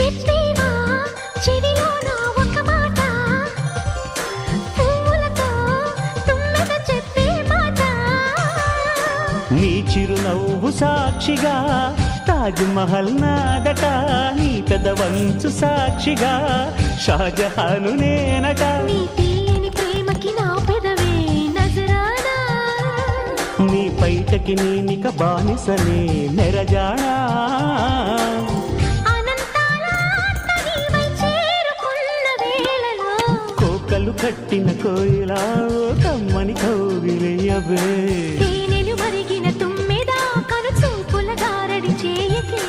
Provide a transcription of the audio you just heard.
చెప్పేవా చెవిలో నా ఒక మాట, పువ్వులతో తుమ్మెద చెప్పే మాట. నీ చిరునవ్వు సాక్షిగా తాజ్ మహల్ నాదట, నీ పెదవంచు సాక్షిగా షాజహాను నేనట. నీ తీయని ప్రేమకి నా పెదవే నజరానా, నీ పైటకి నేనిక బానిసనే నెరజానా. అనంతాల ఆత్మ నీవై చేరుకున్న వేళలో, కోకలు కట్టిన కోయిలా ఓ కమ్మని కౌగిలియవే. తేనెలు మరిగిన తుమ్మెద కను చూపుల గారడి చేయకే.